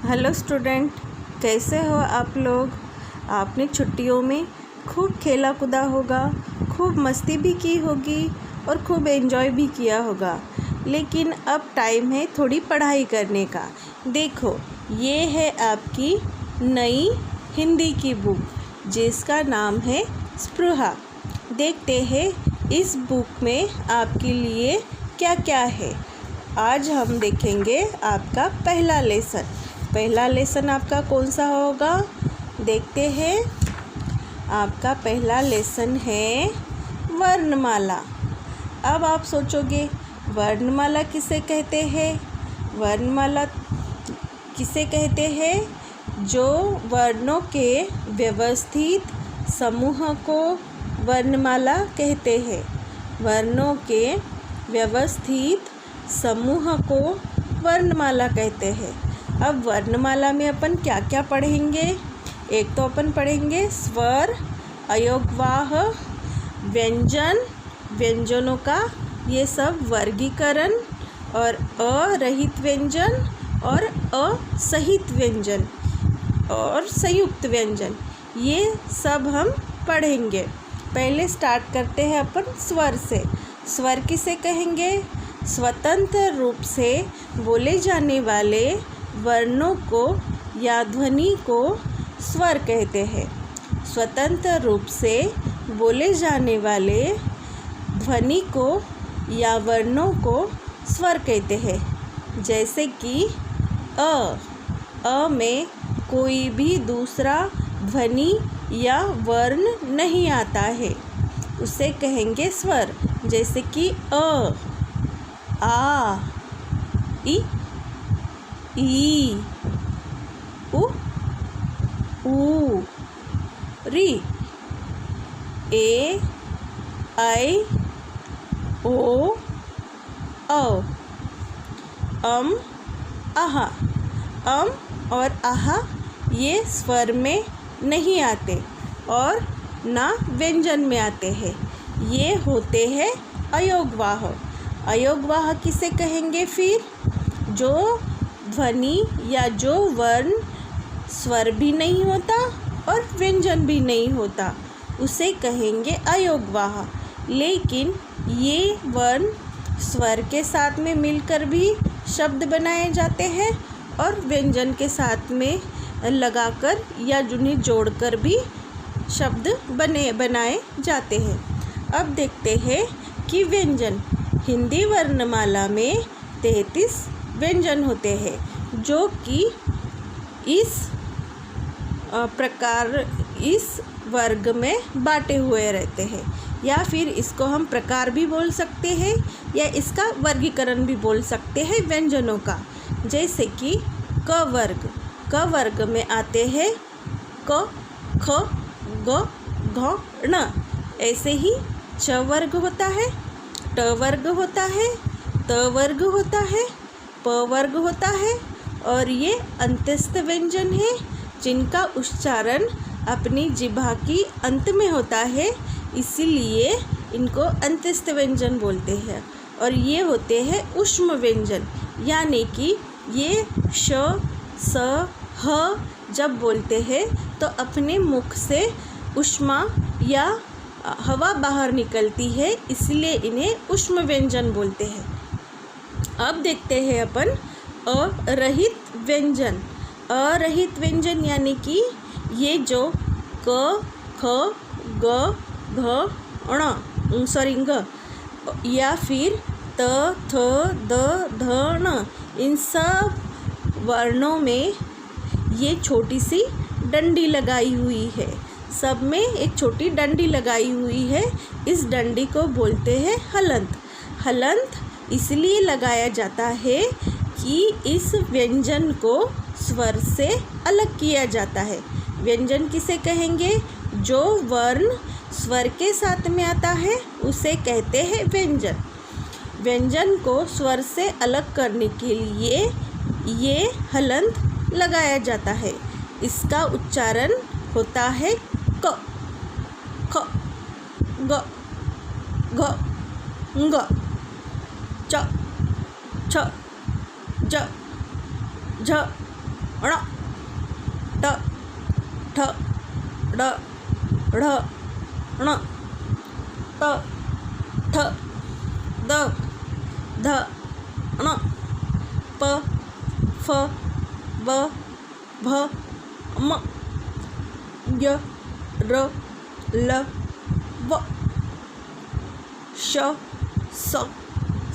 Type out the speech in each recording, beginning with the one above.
Hello student, कैसे हो आप लोग। आपने छुट्टियों में खूब खेला कूदा होगा, खूब मस्ती भी की होगी और खूब एंजॉय भी किया होगा। लेकिन अब टाइम है थोड़ी पढ़ाई करने का। देखो, ये है आपकी नई हिंदी की बुक जिसका नाम है स्पृहा। देखते हैं इस बुक में आपके लिए क्या क्या है। आज हम देखेंगे आपका पहला लेसन आपका कौन सा होगा, देखते हैं। आपका पहला लेसन है वर्णमाला। अब आप सोचोगे वर्णमाला किसे कहते हैं। वर्णमाला किसे कहते हैं? जो वर्णों के व्यवस्थित समूह को वर्णमाला कहते हैं। वर्णों के व्यवस्थित समूह को वर्णमाला कहते हैं। अब वर्णमाला में अपन क्या क्या पढ़ेंगे। एक तो अपन पढ़ेंगे स्वर, अयोगवाह, व्यंजन, व्यंजनों का ये सब वर्गीकरण, और अरहित व्यंजन और असहित व्यंजन और संयुक्त व्यंजन, ये सब हम पढ़ेंगे। पहले स्टार्ट करते हैं अपन स्वर से। स्वर किसे कहेंगे? स्वतंत्र रूप से बोले जाने वाले वर्णों को या ध्वनि को स्वर कहते हैं। स्वतंत्र रूप से बोले जाने वाले ध्वनि को या वर्णों को स्वर कहते हैं। जैसे कि अ में कोई भी दूसरा ध्वनि या वर्ण नहीं आता है, उसे कहेंगे स्वर। जैसे कि आ, इ, उ, ऊ, री, ए, ऐ, ओ, औ, आहा। और आहा ये स्वर में नहीं आते और ना व्यंजन में आते हैं। ये होते हैं अयोगवाह। अयोगवाह किसे कहेंगे फिर? जो ध्वनि या जो वर्ण स्वर भी नहीं होता और व्यंजन भी नहीं होता, उसे कहेंगे अयोगवाह। लेकिन ये वर्ण स्वर के साथ में मिलकर भी शब्द बनाए जाते हैं और व्यंजन के साथ में लगाकर या उन्हें जोड़कर भी शब्द बनाए जाते हैं। अब देखते हैं कि व्यंजन। हिंदी वर्णमाला में 33 व्यंजन होते हैं, जो कि इस प्रकार इस वर्ग में बांटे हुए रहते हैं। या फिर इसको हम प्रकार भी बोल सकते हैं या इसका वर्गीकरण भी बोल सकते हैं व्यंजनों का। जैसे कि क वर्ग में आते हैं क, ख, ग, घ, ण। ऐसे ही च वर्ग होता है, ट वर्ग होता है, त वर्ग होता है, प वर्ग होता है। और ये अंत्यस्थ व्यंजन है जिनका उच्चारण अपनी जिह्वा की अंत में होता है, इसीलिए इनको अंत्यस्थ व्यंजन बोलते हैं। और ये होते हैं ऊष्म व्यंजन, यानी कि ये श, स, ह जब बोलते हैं तो अपने मुख से ऊष्मा या हवा बाहर निकलती है, इसलिए इन्हें ऊष्म व्यंजन बोलते हैं। अब देखते हैं अपन अरहित व्यंजन। अरहित व्यंजन यानी कि ये जो क, ख, ग, घ, ङ या फिर त, थ, द, ध, ण, इन सब वर्णों में ये छोटी सी डंडी लगाई हुई है। सब में एक छोटी डंडी लगाई हुई है। इस डंडी को बोलते हैं हलंत। हलंत इसलिए लगाया जाता है कि इस व्यंजन को स्वर से अलग किया जाता है। व्यंजन किसे कहेंगे? जो वर्ण स्वर के साथ में आता है उसे कहते हैं व्यंजन। व्यंजन को स्वर से अलग करने के लिए ये हलंत लगाया जाता है। इसका उच्चारण होता है क, ख, ग, घ, ङ, च, छ, ज, झ, ण ट ठ ड ढ ण ट ठ द ध ण प फ ब भ म य र ल व श स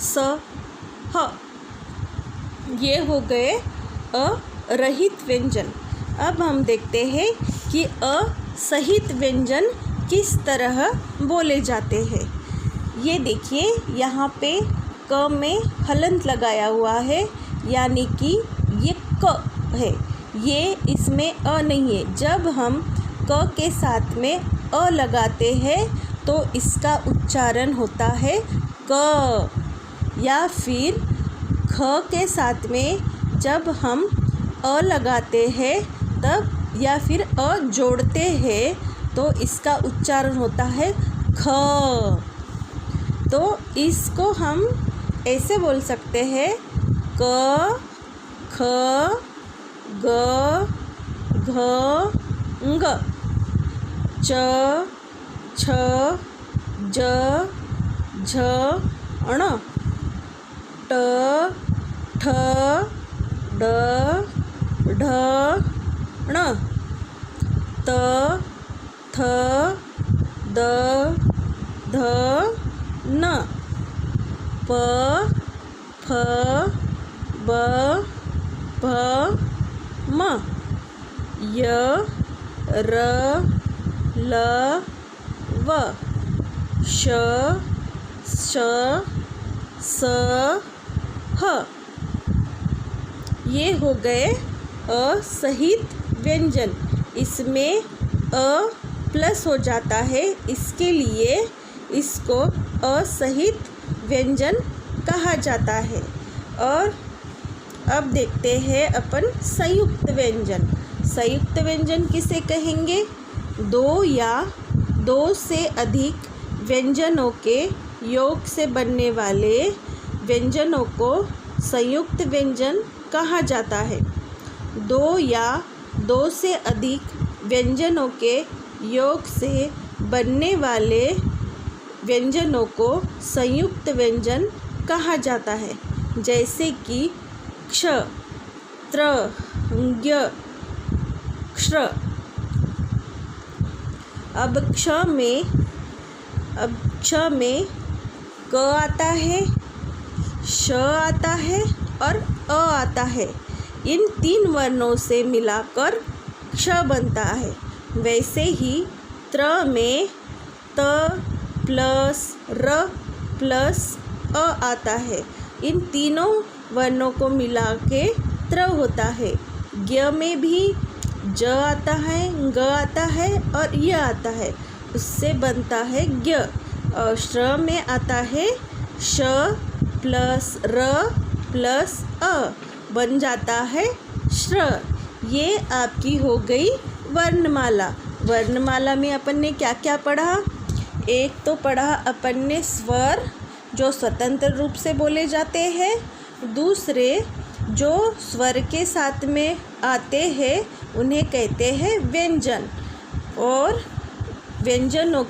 स ह। ये हो गए अरहित व्यंजन। अब हम देखते हैं कि असहित व्यंजन किस तरह बोले जाते हैं। ये देखिए, यहाँ पे क में हलंत लगाया हुआ है, यानी कि ये क है, ये इसमें अ नहीं है। जब हम क के साथ में अ लगाते हैं तो इसका उच्चारण होता है क, या फिर ख के साथ में जब हम अ लगाते हैं तब, या फिर अ जोड़ते हैं तो इसका उच्चारण होता है ख। तो इसको हम ऐसे बोल सकते हैं क, ख, ग, घ, ङ, च, छ, ज, झ, ण, ट, ठ, ड, ढ, ण, त, थ, द, ध, न, प, फ, ब, भ, म, य, र, ल, व, श, श, स, ह। ये हो गए असहित व्यंजन। इसमें अ प्लस हो जाता है, इसके लिए इसको असहित व्यंजन कहा जाता है। और अब देखते हैं अपन संयुक्त व्यंजन। संयुक्त व्यंजन किसे कहेंगे? दो या दो से अधिक व्यंजनों के योग से बनने वाले व्यंजनों को संयुक्त व्यंजन कहा जाता है। दो या दो से अधिक व्यंजनों के योग से बनने वाले व्यंजनों को संयुक्त व्यंजन कहा जाता है। जैसे कि क्ष, त्र, ज्ञ, क्ष्र। अब क्ष में क आता है, श आता है और अ आता है। इन तीन वर्णों से मिलाकर क्ष बनता है। वैसे ही त्र में त प्लस र प्लस अ आता है। इन तीनों वर्णों को मिला के त्र होता है। ज्ञ में भी ज आता है, ग आता है और य आता है, उससे बनता है ज्ञ। और श्र में आता है श प्लस र प्लस अ, बन जाता है श्र। ये आपकी हो गई वर्णमाला। वर्णमाला में अपन ने क्या क्या पढ़ा? एक तो पढ़ा अपन ने स्वर, जो स्वतंत्र रूप से बोले जाते हैं। दूसरे, जो स्वर के साथ में आते हैं उन्हें कहते हैं व्यंजन। और व्यंजनों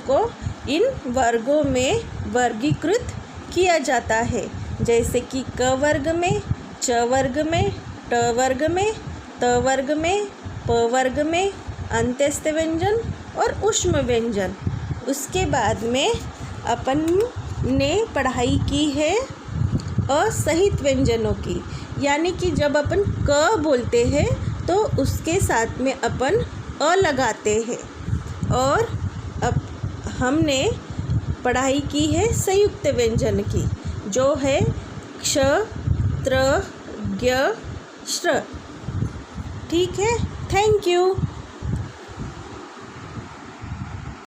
को इन वर्गों में वर्गीकृत किया जाता है। जैसे कि क वर्ग में, च वर्ग में, ट वर्ग में, त वर्ग में, प वर्ग में अंत्यस्थ व्यंजन और ऊष्म व्यंजन। उसके बाद में अपन ने पढ़ाई की है असहित व्यंजनों की, यानी कि जब अपन क बोलते हैं तो उसके साथ में अपन अ लगाते हैं। और अब हमने पढ़ाई की है संयुक्त व्यंजन की, जो है क्ष, त्र, ज्ञ, श्र। ठीक है, थैंक यू।